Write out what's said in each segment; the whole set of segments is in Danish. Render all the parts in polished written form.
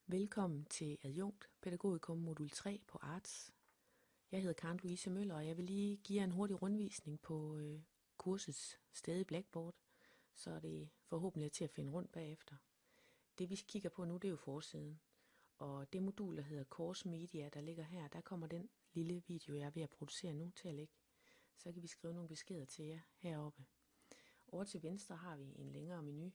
Velkommen til Adjunkt Pædagogikum modul 3 på Arts. Jeg hedder Karen Louise Møller, og jeg vil lige give jer en hurtig rundvisning på kursets sted i Blackboard, så det forhåbentlig er til at finde rundt bagefter. Det vi kigger på nu, det er jo forsiden. Og det modul, der hedder Course Media, der ligger her, der kommer den lille video, jeg er ved at producere nu til at lægge. Så kan vi skrive nogle beskeder til jer heroppe. Over til venstre har vi en længere menu.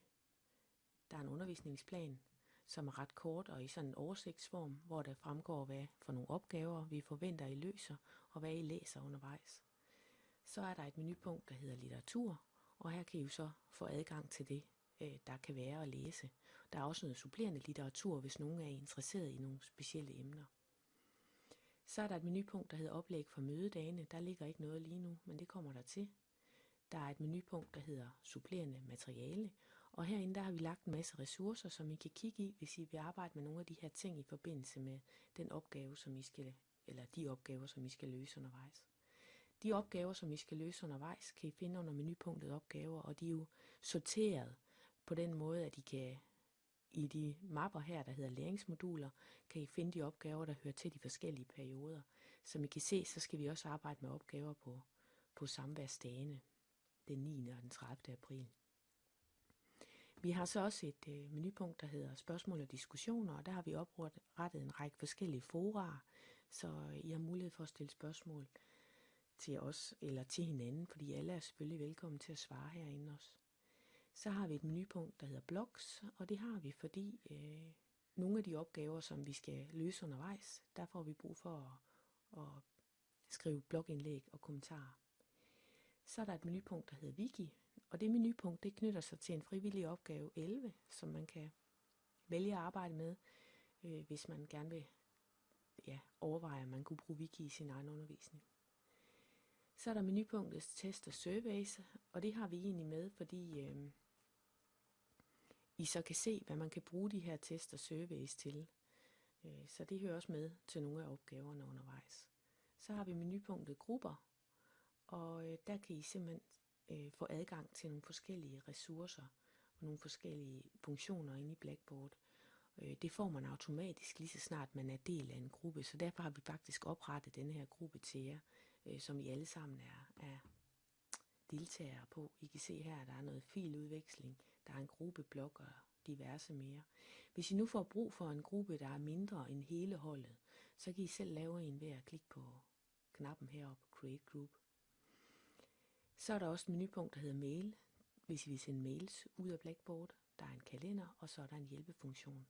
Der er en undervisningsplan, som er ret kort og i sådan en oversigtsform, hvor der fremgår, hvad for nogle opgaver vi forventer, I løser, og hvad I læser undervejs. Så er der et menupunkt, der hedder litteratur, og her kan I jo så få adgang til det, der kan være at læse. Der er også noget supplerende litteratur, hvis nogen er interesseret i nogle specielle emner. Så er der et menupunkt, der hedder oplæg for mødedagene. Der ligger ikke noget lige nu, men det kommer der til. Der er et menupunkt, der hedder supplerende materiale, og herinde der har vi lagt en masse ressourcer, som I kan kigge i, hvis I vil arbejde med nogle af de her ting i forbindelse med den opgave, som I skal, eller de opgaver, som I skal løse undervejs. De opgaver, som I skal løse undervejs, kan I finde under menupunktet opgaver, og de er jo sorteret på den måde, at I kan i de mapper her, der hedder læringsmoduler, kan I finde de opgaver, der hører til de forskellige perioder. Som I kan se, så skal vi også arbejde med opgaver på samværsdagene, den 9. og den 30. april. Vi har så også et menupunkt, der hedder spørgsmål og diskussioner, og der har vi oprettet en række forskellige forarer, så I har mulighed for at stille spørgsmål til os eller til hinanden, fordi alle er selvfølgelig velkommen til at svare herinde også. Så har vi et menupunkt, der hedder blogs, og det har vi, fordi nogle af de opgaver, som vi skal løse undervejs, der får vi brug for at skrive blogindlæg og kommentarer. Så er der et menupunkt, der hedder Wiki, og det menupunkt, det knytter sig til en frivillig opgave 11, som man kan vælge at arbejde med, hvis man gerne vil overveje, at man kunne bruge Wiki i sin egen undervisning. Så er der menupunktet test og surveys, og det har vi egentlig med, fordi I så kan se, hvad man kan bruge de her test og surveys til. Så det hører også med til nogle af opgaverne undervejs. Så har vi menupunktet grupper, og der kan I simpelthen få adgang til nogle forskellige ressourcer og nogle forskellige funktioner inde i Blackboard. Det får man automatisk lige så snart man er del af en gruppe, så derfor har vi faktisk oprettet denne her gruppe til jer, som I alle sammen er deltagere på. I kan se her, at der er noget filudveksling, der er en gruppeblog og diverse mere. Hvis I nu får brug for en gruppe, der er mindre end hele holdet, så kan I selv lave en ved at klikke på knappen heroppe, Create Group. Så er der også et menupunkt, der hedder Mail, hvis I vil sende mails ud af Blackboard. Der er en kalender, og så er der en hjælpefunktion